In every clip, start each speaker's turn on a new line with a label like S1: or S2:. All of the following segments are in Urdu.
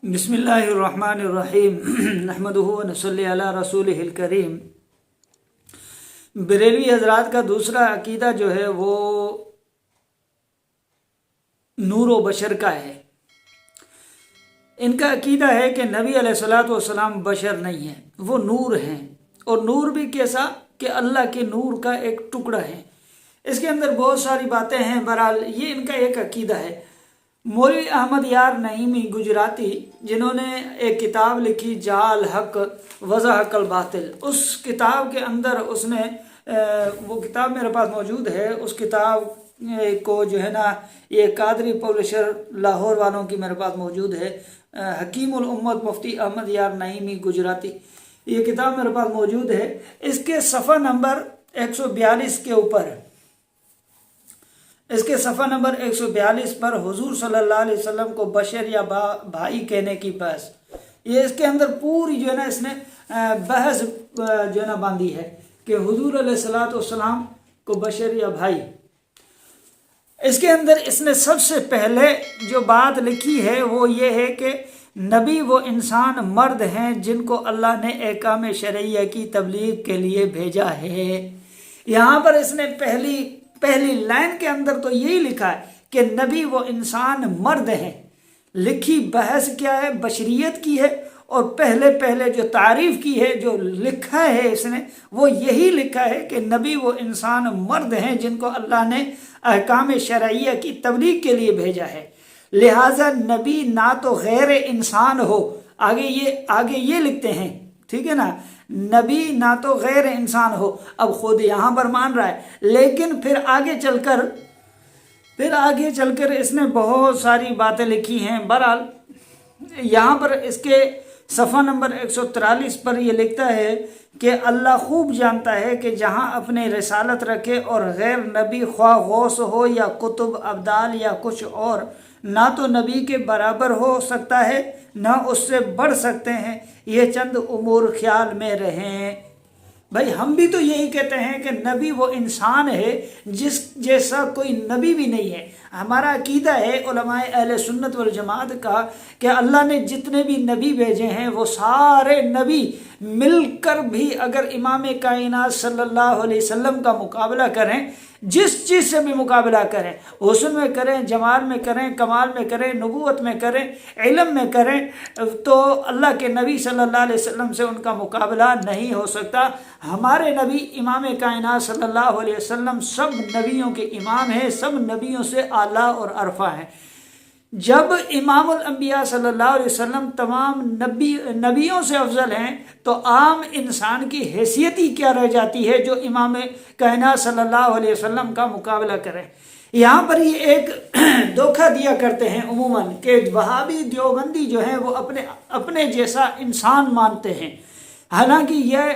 S1: بسم اللہ الرحمن الرحیم نحمدہ و نصلی علی رسولہ الکریم۔ بریلوی حضرات کا دوسرا عقیدہ جو ہے وہ نور و بشر کا ہے۔ ان کا عقیدہ ہے کہ نبی علیہ الصلوۃ والسلام بشر نہیں ہیں، وہ نور ہیں، اور نور بھی کیسا کہ اللہ کے نور کا ایک ٹکڑا ہے۔ اس کے اندر بہت ساری باتیں ہیں، بہرحال یہ ان کا ایک عقیدہ ہے۔ مولوی احمد یار نعیمی گجراتی، جنہوں نے ایک کتاب لکھی جعل حق وضحق الباطل، اس کتاب کے اندر اس نے وہ کتاب میرے پاس موجود ہے، اس کتاب کو جو ہے نا یہ قادری پبلشر لاہور والوں کی میرے پاس موجود ہے، حکیم الامت مفتی احمد یار نعیمی گجراتی، یہ کتاب میرے پاس موجود ہے۔ اس کے صفحہ نمبر 142 کے اوپر، اس کے صفحہ نمبر 142 پر حضور صلی اللہ علیہ وسلم کو بشر یا بھائی کہنے کی بحث، یہ اس کے اندر پوری جو ہے نا اس نے بحث جو ہے نا باندھی ہے کہ حضور علیہ الصلوۃ والسلام کو بشر یا بھائی۔ اس کے اندر اس نے سب سے پہلے جو بات لکھی ہے وہ یہ ہے کہ نبی وہ انسان مرد ہیں جن کو اللہ نے احکام شرعیہ کی تبلیغ کے لیے بھیجا ہے۔ یہاں پر اس نے پہلی لائن کے اندر تو یہی لکھا ہے کہ نبی وہ انسان مرد ہیں۔ لکھی بحث کیا ہے؟ بشریت کی ہے، اور پہلے جو تعریف کی ہے، جو لکھا ہے اس نے، وہ یہی لکھا ہے کہ نبی وہ انسان مرد ہیں جن کو اللہ نے احکام شرعیہ کی تبلیغ کے لیے بھیجا ہے، لہٰذا نبی نہ تو غیر انسان ہو، آگے یہ لکھتے ہیں، ٹھیک ہے نا، نبی نہ تو غیر انسان ہو، اب خود یہاں پر مان رہا ہے، لیکن پھر آگے چل کر اس نے بہت ساری باتیں لکھی ہیں۔ بہرحال یہاں پر اس کے صفحہ نمبر 143 پر یہ لکھتا ہے کہ اللہ خوب جانتا ہے کہ جہاں اپنے رسالت رکھے اور غیر نبی خواہ غوث ہو یا قطب ابدال یا کچھ اور، نہ تو نبی کے برابر ہو سکتا ہے نہ اس سے بڑھ سکتے ہیں، یہ چند امور خیال میں رہیں۔ بھائی ہم بھی تو یہی کہتے ہیں کہ نبی وہ انسان ہے جس جیسا کوئی نبی بھی نہیں ہے۔ ہمارا عقیدہ ہے علماء اہل سنت والجماعت کا کہ اللہ نے جتنے بھی نبی بھیجے ہیں وہ سارے نبی مل کر بھی اگر امام کائنات صلی اللہ علیہ وسلم کا مقابلہ کریں، جس چیز سے بھی مقابلہ کریں، حسن میں کریں، جمال میں کریں، کمال میں کریں، نبوت میں کریں، علم میں کریں، تو اللہ کے نبی صلی اللہ علیہ وسلم سے ان کا مقابلہ نہیں ہو سکتا۔ ہمارے نبی امام کائنات صلی اللہ علیہ وسلم سب نبیوں کے امام ہیں، سب نبیوں سے اعلیٰ اور ارفع ہیں۔ جب امام الانبیاء صلی اللہ علیہ وسلم تمام نبیوں سے افضل ہیں تو عام انسان کی حیثیت ہی کیا رہ جاتی ہے جو امام کائنات صلی اللہ علیہ وسلم کا مقابلہ کرے۔ یہاں پر یہ ایک دھوکہ دیا کرتے ہیں عموماً کہ وہابی دیوبندی جو ہیں وہ اپنے جیسا انسان مانتے ہیں، حالانکہ یہ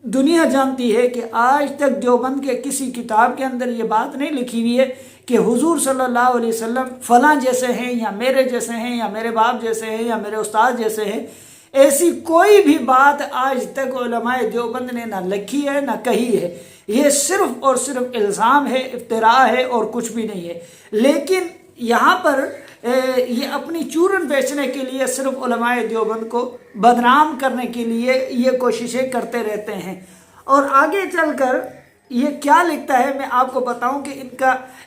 S1: دنیا جانتی ہے کہ آج تک دیوبند کے کسی کتاب کے اندر یہ بات نہیں لکھی ہوئی ہے کہ حضور صلی اللہ علیہ وسلم فلاں جیسے ہیں یا میرے جیسے ہیں یا میرے باپ جیسے ہیں یا میرے استاد جیسے ہیں۔ ایسی کوئی بھی بات آج تک علماء دیوبند نے نہ لکھی ہے نہ کہی ہے۔ یہ صرف اور صرف الزام ہے، افتراء ہے، اور کچھ بھی نہیں ہے۔ لیکن یہاں پر یہ اپنی چورن بیچنے کے لیے صرف علماء دیوبند کو بدنام کرنے کے لیے یہ کوششیں کرتے رہتے ہیں۔ اور آگے چل کر یہ کیا لکھتا ہے میں آپ کو بتاؤں کہ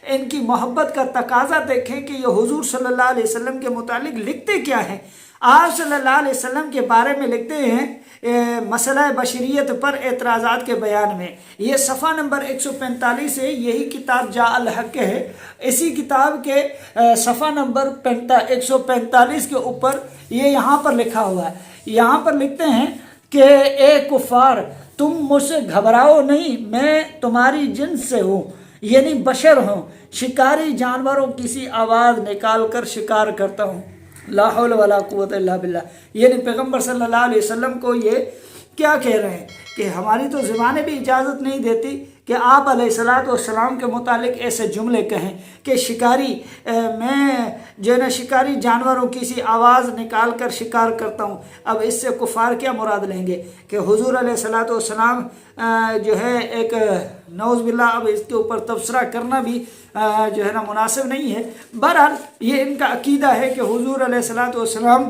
S1: ان کی محبت کا تقاضا دیکھیں کہ یہ حضور صلی اللہ علیہ وسلم کے متعلق لکھتے کیا ہیں۔ آپ صلی اللہ علیہ وسلم کے بارے میں لکھتے ہیں مسئلہ بشریت پر اعتراضات کے بیان میں، یہ صفحہ نمبر 145 ہے، یہی کتاب جعل حق ہے، اسی کتاب کے صفحہ نمبر 145 کے اوپر یہ یہاں پر لکھا ہوا ہے۔ یہاں پر لکھتے ہیں کہ اے کفار، تم مجھ سے گھبراؤ نہیں، میں تمہاری جنس سے ہوں، یعنی بشر ہوں، شکاری جانوروں کسی آواز نکال کر شکار کرتا ہوں، لا حول ولا قوت الا باللہ۔ یعنی پیغمبر صلی اللہ علیہ وسلم کو یہ کیا کہہ رہے ہیں کہ ہماری تو زبانیں بھی اجازت نہیں دیتی کہ آپ علیہ الصلوۃ والسلام کے متعلق ایسے جملے کہیں کہ میں جو ہے نا شکاری جانوروں کی سی آواز نکال کر شکار کرتا ہوں۔ اب اس سے کفار کیا مراد لیں گے کہ حضور علیہ الصلوۃ والسلام جو ہے ایک نعوذ باللہ، اب اس کے اوپر تبصرہ کرنا بھی جو ہے نا مناسب نہیں ہے۔ بہرحال یہ ان کا عقیدہ ہے کہ حضور علیہ الصلوۃ والسلام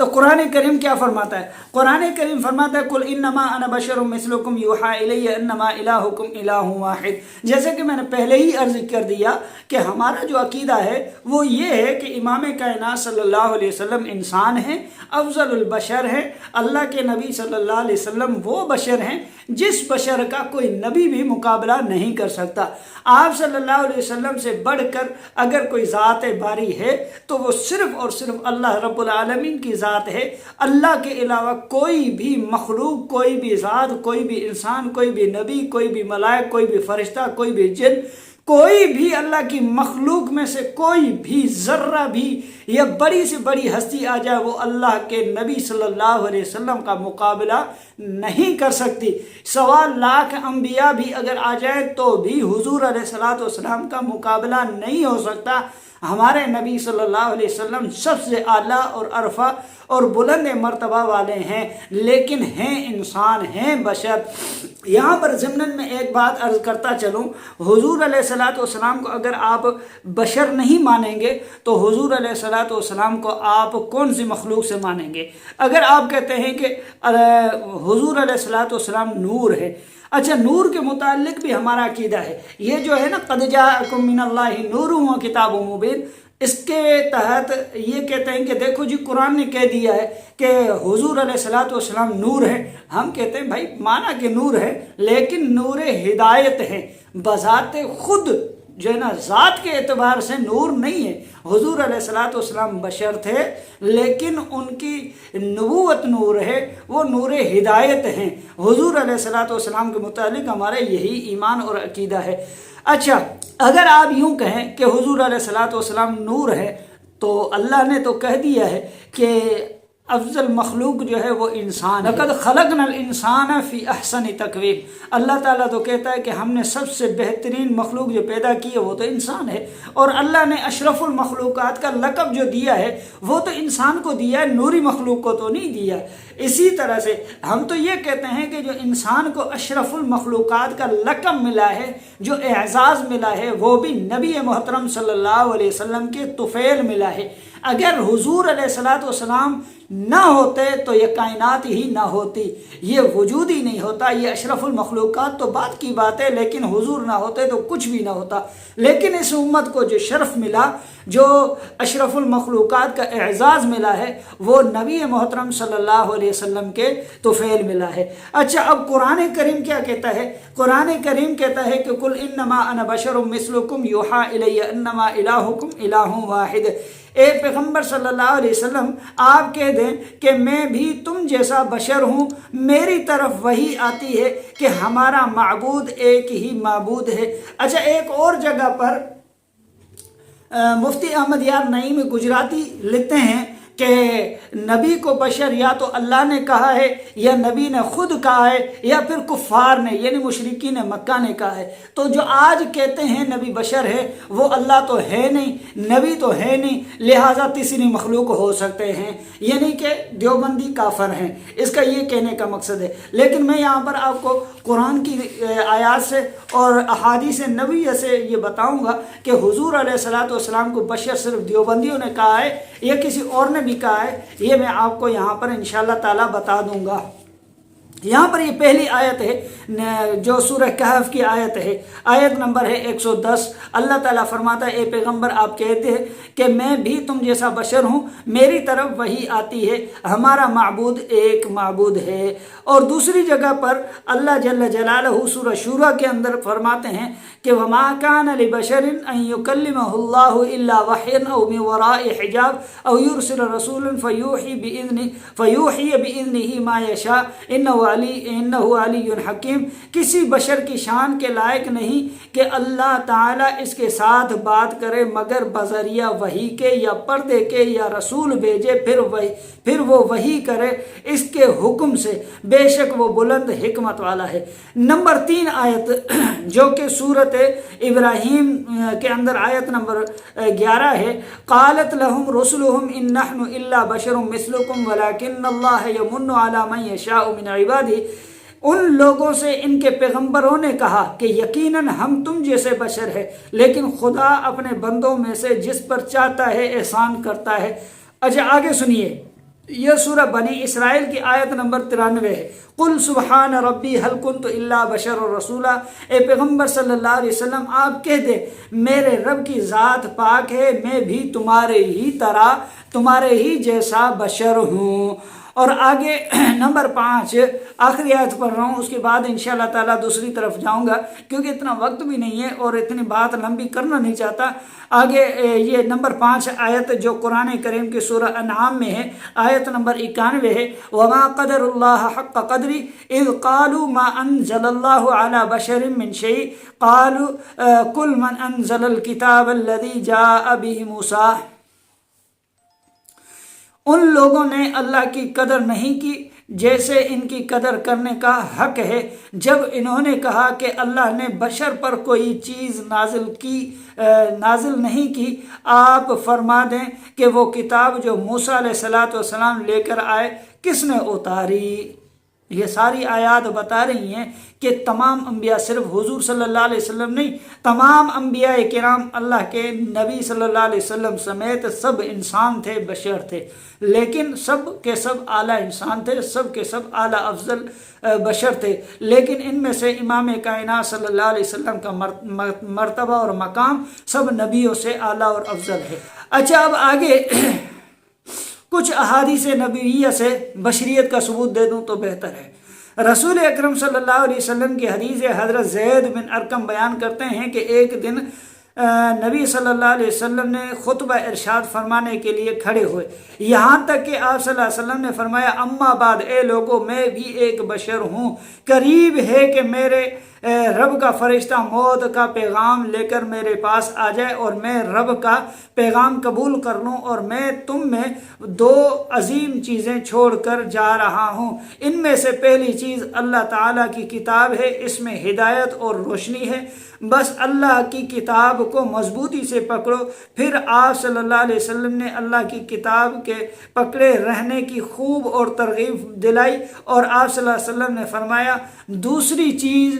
S1: تو قرآن کریم کیا فرماتا ہے؟ قرآن کریم فرماتا ہے قل انما انا بشر مثلکم یوحی الی انما الہکم الہ واحد۔ جیسے کہ میں نے پہلے ہی عرض کر دیا کہ ہمارا جو عقیدہ ہے وہ یہ ہے کہ امام کائنات صلی اللہ علیہ وسلم انسان ہیں، افضل البشر ہیں، اللہ کے نبی صلی اللہ علیہ وسلم وہ بشر ہیں جس بشر کا کوئی نبی بھی مقابلہ نہیں کر سکتا۔ آپ صلی اللہ علیہ وسلم سے بڑھ کر اگر کوئی ذات باری ہے تو وہ صرف اور صرف اللہ رب العالمین کی ذات ہے۔ اللہ کے علاوہ کوئی بھی مخلوق، کوئی بھی ذات، کوئی بھی انسان، کوئی بھی نبی، کوئی بھی ملائک، کوئی بھی فرشتہ، کوئی بھی جن، کوئی بھی اللہ کی مخلوق میں سے کوئی بھی ذرہ بھی یا بڑی سے بڑی ہستی آ جائے وہ اللہ کے نبی صلی اللہ علیہ وسلم کا مقابلہ نہیں کر سکتی۔ 1.25 انبیاء بھی اگر آ جائیں تو بھی حضور علیہ السلام کا مقابلہ نہیں ہو سکتا۔ ہمارے نبی صلی اللہ علیہ وسلم سب سے اعلیٰ اور عرفہ اور بلند مرتبہ والے ہیں، لیکن ہیں انسان، ہیں بشر۔ یہاں پر ضمن میں ایک بات عرض کرتا چلوں، حضور علیہ السلام کو اگر آپ بشر نہیں مانیں گے تو حضور علیہ السلام کو آپ کون سی مخلوق سے مانیں گے؟ اگر آپ کہتے ہیں کہ حضور علیہ السلام نور ہے، اچھا نور کے متعلق بھی ہمارا عقیدہ ہے، یہ جو ہے نا قد جاءکم من اللہ نور و کتاب مبین، اس کے تحت یہ کہتے ہیں کہ دیکھو جی قرآن نے کہہ دیا ہے کہ حضور علیہ السلام نور ہے۔ ہم کہتے ہیں بھائی مانا کہ نور ہے لیکن نور ہدایت ہے، بذات خود جو ہے نا ذات کے اعتبار سے نور نہیں ہے۔ حضور علیہ السلام بشر تھے لیکن ان کی نبوت نور ہے، وہ نور ہدایت ہیں۔ حضور علیہ السلام کے متعلق ہمارا یہی ایمان اور عقیدہ ہے۔ اچھا اگر آپ یوں کہیں کہ حضور علیہ السلام نور ہے تو اللہ نے تو کہہ دیا ہے کہ افضل مخلوق جو ہے وہ انسان، لقد خلقنا الانسان فی احسن تقویم۔ اللہ تعالیٰ تو کہتا ہے کہ ہم نے سب سے بہترین مخلوق جو پیدا کی ہے وہ تو انسان ہے، اور اللہ نے اشرف المخلوقات کا لقب جو دیا ہے وہ تو انسان کو دیا ہے، نوری مخلوق کو تو نہیں دیا۔ اسی طرح سے ہم تو یہ کہتے ہیں کہ جو انسان کو اشرف المخلوقات کا لقب ملا ہے، جو اعزاز ملا ہے، وہ بھی نبی محترم صلی اللہ علیہ وسلم کے طفیل ملا ہے۔ اگر حضور علیہ السلام نہ ہوتے تو یہ کائنات ہی نہ ہوتی، یہ وجود ہی نہیں ہوتا، یہ اشرف المخلوقات تو بات کی بات ہے، لیکن حضور نہ ہوتے تو کچھ بھی نہ ہوتا۔ لیکن اس امت کو جو شرف ملا، جو اشرف المخلوقات کا اعزاز ملا ہے، وہ نبی محترم صلی اللہ علیہ وسلم کے طفیل ملا ہے۔ اچھا اب قرآن کریم کیا کہتا ہے؟ قرآن کریم کہتا ہے کہ قل انما انا بشر مثلکم یوحی الی انما الہکم الہ واحد۔ اے پیغمبر صلی اللہ علیہ وسلم آپ کہہ دیں کہ میں بھی تم جیسا بشر ہوں، میری طرف وہی آتی ہے کہ ہمارا معبود ایک ہی معبود ہے۔ اچھا ایک اور جگہ پر مفتی احمد یار نعیم گجراتی لکھتے ہیں کہ نبی کو بشر یا تو اللہ نے کہا ہے یا نبی نے خود کہا ہے یا پھر کفار نے یعنی مشرکین مکہ نے کہا ہے۔ تو جو آج کہتے ہیں نبی بشر ہے وہ اللہ تو ہے نہیں، نبی تو ہے نہیں، لہٰذا تیسری مخلوق ہو سکتے ہیں، یعنی کہ دیوبندی کافر ہیں، اس کا یہ کہنے کا مقصد ہے۔ لیکن میں یہاں پر آپ کو قرآن کی آیات سے اور احادیث نبویہ سے یہ بتاؤں گا کہ حضور علیہ السلام کو بشر صرف دیوبندیوں نے کہا ہے یا کسی اور نے بھی کہا ہے، یہ میں آپ کو یہاں پر انشاءاللہ تعالی بتا دوں گا۔ یہاں پر یہ پہلی آیت ہے جو سورہ کہف کی آیت ہے، آیت نمبر ہے 110۔ اللہ تعالیٰ فرماتا ہے اے پیغمبر آپ کہتے ہیں کہ میں بھی تم جیسا بشر ہوں، میری طرف وہی آتی ہے، ہمارا معبود ایک معبود ہے۔ اور دوسری جگہ پر اللہ جل جلالہ سورہ شورى کے اندر فرماتے ہیں کہ وما كان لبشر ان يكلمه الله الا وحيا او من وراء حجاب او يرسل رسولا فيوحي باذنه ما يشاء انہ علی حکیم۔ کسی بشر کی شان کے لائق نہیں کہ اللہ تعالیٰ اس کے ساتھ بات کرے مگر بذریعہ وحی کے یا پردے کے یا رسول بھیجے پھر وہ وحی کرے اس کے حکم سے، بے شک وہ بلند حکمت والا ہے۔ نمبر 3 آیت جو کہ سورت ابراہیم کے اندر آیت نمبر 11 ہے، قالت لهم رسلهم ان نحن الا بشر مثلكم ولكن الله يمن على من يشاء من عباده۔ ان لوگوں سے ان کے پیغمبروں نے کہا کہ یقیناً ہم تم جیسے بشر ہیں، لیکن خدا اپنے بندوں میں سے جس پر چاہتا ہے احسان کرتا ہے۔ اچھا آگے سنیے، یہ سورہ بنی اسرائیل کی آیت نمبر 93 ہے۔ قل سبحان ربی حل کنت الا بشر رسولا، اے پیغمبر صلی اللہ علیہ وسلم آپ کہہ دے میرے رب کی ذات پاک ہے، میں بھی تمہارے ہی طرح تمہارے ہی جیسا بشر ہوں۔ اور آگے نمبر 5 آخری آیت پڑھ رہا ہوں، اس کے بعد انشاءاللہ تعالیٰ دوسری طرف جاؤں گا کیونکہ اتنا وقت بھی نہیں ہے اور اتنی بات لمبی کرنا نہیں چاہتا۔ آگے یہ نمبر 5 آیت جو قرآن کریم کے سورہ انعام میں ہے، آیت نمبر 91 ہے، وَمَا قَدَرُ اللَّهَ حَقَّ قَدْرِهِ إِذْ قَالُوا مَا أَنزَلَ اللَّهُ عَلَى بَشَرٍ مِّن شَيْءٍ قَالُوا قُلْ مَنْ أَنزَلَ الْكِتَابَ الَّذِي جَاءَ بِهِ مُوسَىٰ۔ ان لوگوں نے اللہ کی قدر نہیں کی جیسے ان کی قدر کرنے کا حق ہے جب انہوں نے کہا کہ اللہ نے بشر پر کوئی چیز نازل نہیں کی۔ آپ فرما دیں کہ وہ کتاب جو موسیٰ علیہ السلام لے کر آئے کس نے اتاری؟ یہ ساری آیات بتا رہی ہیں کہ تمام انبیاء، صرف حضور صلی اللہ علیہ وسلم نہیں، تمام انبیاء کرام اللہ کے نبی صلی اللہ علیہ وسلم سمیت سب انسان تھے، بشر تھے، لیکن سب کے سب اعلیٰ انسان تھے، سب کے سب اعلیٰ افضل بشر تھے، لیکن ان میں سے امام کائنات صلی اللہ علیہ وسلم کا مرتبہ اور مقام سب نبیوں سے اعلیٰ اور افضل ہے۔ اچھا، اب آگے کچھ احادیث نبویہ سے بشریت کا ثبوت دے دوں تو بہتر ہے۔ رسول اکرم صلی اللہ علیہ وسلم کی حدیث حضرت زید بن ارقم بیان کرتے ہیں کہ ایک دن نبی صلی اللہ علیہ وسلم نے خطبہ ارشاد فرمانے کے لیے کھڑے ہوئے، یہاں تک کہ آپ صلی اللہ علیہ وسلم نے فرمایا اما بعد، اے لوگو میں بھی ایک بشر ہوں، قریب ہے کہ میرے رب کا فرشتہ موت کا پیغام لے کر میرے پاس آ جائے اور میں رب کا پیغام قبول کر لوں، اور میں تم میں 2 عظیم چیزیں چھوڑ کر جا رہا ہوں۔ ان میں سے پہلی چیز اللہ تعالیٰ کی کتاب ہے، اس میں ہدایت اور روشنی ہے، بس اللہ کی کتاب کو مضبوطی سے پکڑو۔ پھر آپ صلی اللہ علیہ وسلم نے اللہ کی کتاب کے پکڑے رہنے کی خوب اور ترغیب دلائی، اور آپ صلی اللہ علیہ وسلم نے فرمایا دوسری چیز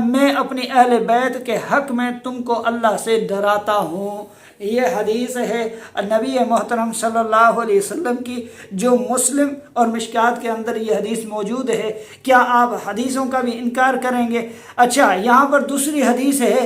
S1: میں اپنی اہل بیت کے حق میں تم کو اللہ سے ڈراتا ہوں۔ یہ حدیث ہے نبی محترم صلی اللہ علیہ وسلم کی، جو مسلم اور مشکات کے اندر یہ حدیث موجود ہے۔ کیا آپ حدیثوں کا بھی انکار کریں گے؟ اچھا، یہاں پر دوسری حدیث ہے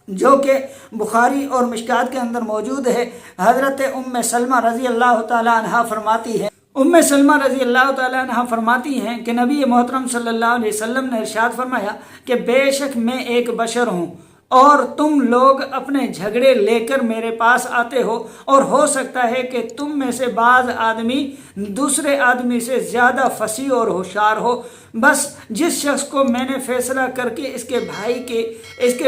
S1: جو کہ بخاری اور مشکات کے اندر موجود ہے۔ حضرت ام سلمہ رضی اللہ تعالیٰ عنہ فرماتی ہے، ام سلمہ رضی اللہ تعالیٰ عنہ فرماتی ہیں کہ نبی محترم صلی اللہ علیہ وسلم نے ارشاد فرمایا کہ بے شک میں ایک بشر ہوں اور تم لوگ اپنے جھگڑے لے کر میرے پاس آتے ہو، اور ہو سکتا ہے کہ تم میں سے بعض آدمی دوسرے آدمی سے زیادہ فصیح اور ہوشیار ہو، بس جس شخص کو میں نے فیصلہ کر کے اس کے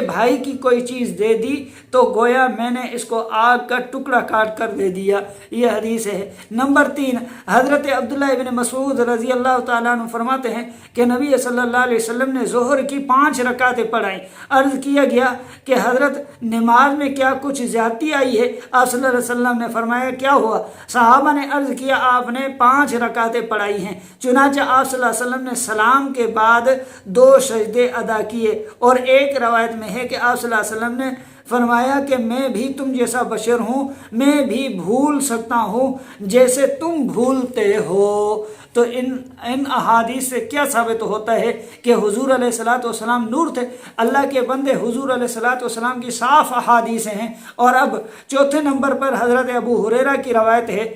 S1: بھائی کی کوئی چیز دے دی تو گویا میں نے اس کو آگ کا ٹکڑا کاٹ کر دے دیا۔ یہ حدیث ہے۔ نمبر 3، حضرت عبداللہ ابن مسعود رضی اللہ تعالیٰ عنہ فرماتے ہیں کہ نبی صلی اللہ علیہ وسلم نے ظہر کی 5 رکعتیں پڑھائیں۔ عرض کیا گیا کہ حضرت نماز میں کیا کچھ زیادتی آئی ہے؟ آپ صلی اللہ علیہ وسلم نے فرمایا کیا ہوا؟ صحابہ نے عرض کیا آپ نے 5 رکعتیں پڑھائی ہیں۔ چنانچہ آپ صلی اللہ علیہ وسلم نے سلام کے بعد 2 سجدے ادا کیے، اور ایک روایت میں ہے کہ آپ صلی اللہ علیہ وسلم نے فرمایا کہ میں بھی تم جیسا بشر ہوں، میں بھی بھول سکتا ہوں جیسے تم بھولتے ہو۔ تو ان احادیث سے کیا ثابت ہوتا ہے کہ حضور علیہ الصلوۃ والسلام نور تھے، اللہ کے بندے حضور علیہ الصلوۃ والسلام کی صاف احادیث ہیں۔ اور اب چوتھے نمبر پر حضرت ابو ہریرہ کی روایت ہے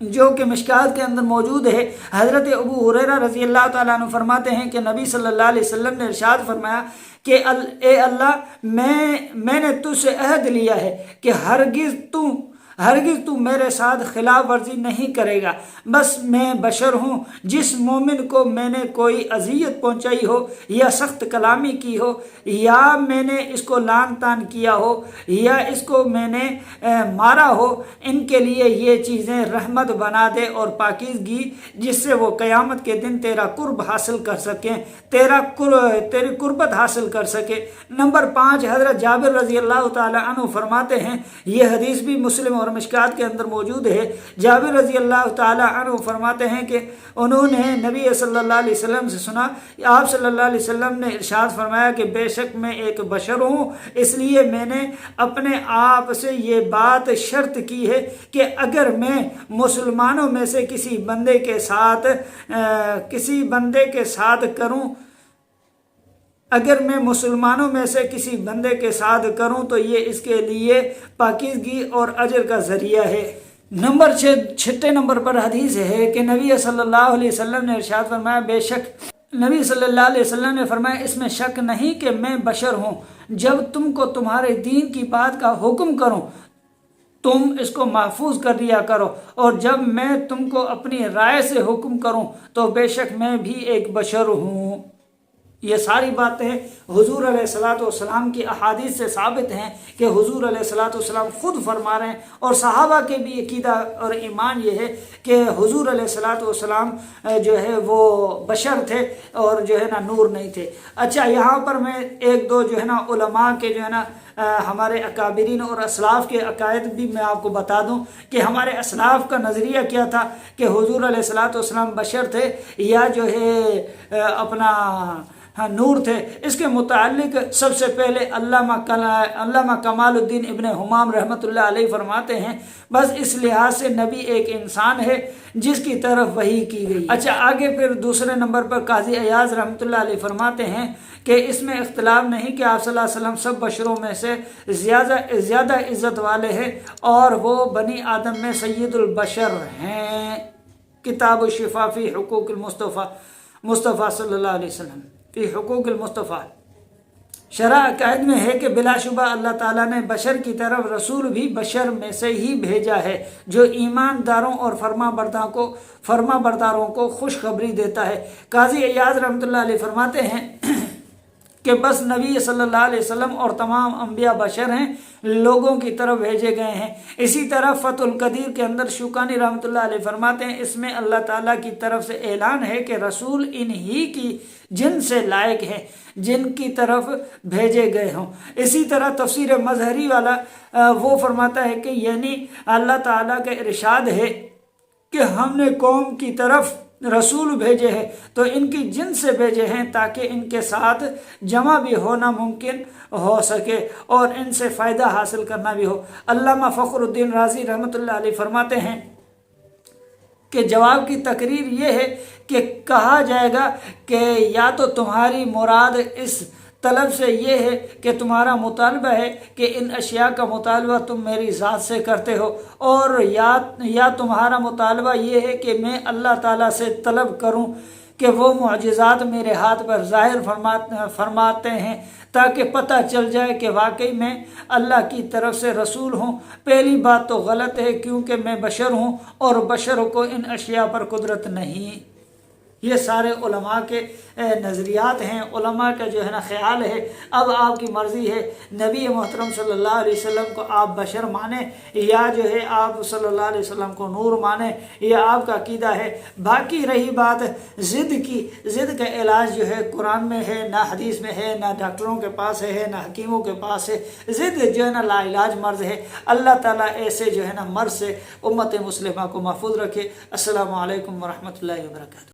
S1: جو کہ مشکات کے اندر موجود ہے۔ حضرت ابو ہریرہ رضی اللہ تعالیٰ عنہ فرماتے ہیں کہ نبی صلی اللہ علیہ وسلم نے ارشاد فرمایا کہ اے اللہ، میں نے تجھ سے عہد لیا ہے کہ ہرگز تو میرے ساتھ خلاف ورزی نہیں کرے گا۔ بس میں بشر ہوں، جس مومن کو میں نے کوئی اذیت پہنچائی ہو یا سخت کلامی کی ہو، یا میں نے اس کو لعن طعن کیا ہو، یا اس کو میں نے مارا ہو، ان کے لیے یہ چیزیں رحمت بنا دے اور پاکیزگی، جس سے وہ قیامت کے دن تیرا قرب حاصل کر سکیں، تیری قربت حاصل کر سکے۔ نمبر 5، حضرت جابر رضی اللہ تعالی عنہ فرماتے ہیں، یہ حدیث بھی مسلم اور مشکات کے اندر موجود ہے۔ جابر رضی اللہ تعالی عنہ فرماتے ہیں کہ انہوں نے نبی صلی اللہ علیہ وسلم سے سنا، آپ صلی اللہ علیہ وسلم نے ارشاد فرمایا کہ بے شک میں ایک بشر ہوں، اس لیے میں نے اپنے آپ سے یہ بات شرط کی ہے کہ اگر میں مسلمانوں میں سے کسی بندے کے ساتھ کروں اگر میں مسلمانوں میں سے کسی بندے کے ساتھ کروں تو یہ اس کے لیے پاکیزگی اور اجر کا ذریعہ ہے۔ نمبر 6 نمبر پر حدیث ہے کہ نبی صلی اللہ علیہ وسلم نے ارشاد فرمایا، بے شک نبی صلی اللہ علیہ وسلم نے فرمایا، اس میں شک نہیں کہ میں بشر ہوں، جب تم کو تمہارے دین کی بات کا حکم کروں تم اس کو محفوظ کر لیا کرو، اور جب میں تم کو اپنی رائے سے حکم کروں تو بے شک میں بھی ایک بشر ہوں۔ یہ ساری باتیں حضور علیہ الصلوۃ والسلام کی احادیث سے ثابت ہیں کہ حضور علیہ الصلوۃ والسلام خود فرما رہے ہیں، اور صحابہ کے بھی عقیدہ اور ایمان یہ ہے کہ حضور علیہ الصلوۃ والسلام جو ہے وہ بشر تھے اور جو ہے نا نور نہیں تھے۔ اچھا، یہاں پر میں ایک دو جو ہے نا علماء کے جو ہے نا ہمارے اکابرین اور اسلاف کے عقائد بھی میں آپ کو بتا دوں کہ ہمارے اسلاف کا نظریہ کیا تھا کہ حضور علیہ الصلوۃ والسلام بشر تھے یا جو ہے اپنا نور تھے۔ اس کے متعلق سب سے پہلے علامہ کمال الدین ابن حمام رحمۃ اللہ علیہ فرماتے ہیں، بس اس لحاظ سے نبی ایک انسان ہے جس کی طرف وحی کی گئی۔ اچھا، آگے پھر دوسرے نمبر پر قاضی ایاز رحمۃ اللہ علیہ فرماتے ہیں کہ اس میں اختلاف نہیں کہ آپ صلی اللہ علیہ وسلم سب بشروں میں سے زیادہ عزت والے ہیں اور وہ بنی آدم میں سید البشر ہیں۔ کتاب الشفا فی حقوق مصطفیٰ صلی اللہ علیہ وسلم فی حقوق المصطفیٰ، شرح عقائد میں ہے کہ بلا شبہ اللہ تعالیٰ نے بشر کی طرف رسول بھی بشر میں سے ہی بھیجا ہے جو ایمانداروں اور فرما برداروں کو خوشخبری دیتا ہے۔ قاضی ایاز رحمۃ اللہ علیہ فرماتے ہیں کہ بس نبی صلی اللہ علیہ وسلم اور تمام انبیاء بشر ہیں، لوگوں کی طرف بھیجے گئے ہیں۔ اسی طرح فتح القدیر کے اندر شوکانی رحمۃ اللہ علیہ فرماتے ہیں، اس میں اللہ تعالیٰ کی طرف سے اعلان ہے کہ رسول انہی کی جن سے لائق ہیں جن کی طرف بھیجے گئے ہوں۔ اسی طرح تفسیر مظہری والا وہ فرماتا ہے کہ یعنی اللہ تعالیٰ کا ارشاد ہے کہ ہم نے قوم کی طرف رسول بھیجے ہیں تو ان کی جن سے بھیجے ہیں تاکہ ان کے ساتھ جمع بھی ہونا ممکن ہو سکے اور ان سے فائدہ حاصل کرنا بھی ہو۔ علامہ فخر الدین رازی رحمۃ اللہ علیہ فرماتے ہیں کہ جواب کی تقریر یہ ہے کہ کہا جائے گا کہ یا تو تمہاری مراد اس طلب سے یہ ہے کہ تمہارا مطالبہ ہے کہ ان اشیاء کا مطالبہ تم میری ذات سے کرتے ہو، اور یا تمہارا مطالبہ یہ ہے کہ میں اللہ تعالیٰ سے طلب کروں کہ وہ معجزات میرے ہاتھ پر ظاہر فرماتے ہیں تاکہ پتہ چل جائے کہ واقعی میں اللہ کی طرف سے رسول ہوں۔ پہلی بات تو غلط ہے کیونکہ میں بشر ہوں اور بشروں کو ان اشیاء پر قدرت نہیں۔ یہ سارے علماء کے نظریات ہیں، علماء کا جو ہے نا خیال ہے۔ اب آپ کی مرضی ہے، نبی محترم صلی اللہ علیہ وسلم کو آپ بشر مانیں یا جو ہے آپ صلی اللہ علیہ وسلم کو نور مانیں، یہ آپ کا عقیدہ ہے۔ باقی رہی بات ضد کی، ضد کا علاج جو ہے قرآن میں ہے نہ حدیث میں ہے، نہ ڈاکٹروں کے پاس ہے نہ حکیموں کے پاس ہے۔ ضد جو ہے نا لا علاج مرض ہے۔ اللہ تعالیٰ ایسے جو ہے نا مرض سے امت مسلمہ کو محفوظ رکھے۔ السلام علیکم ورحمۃ اللہ وبرکاتہ۔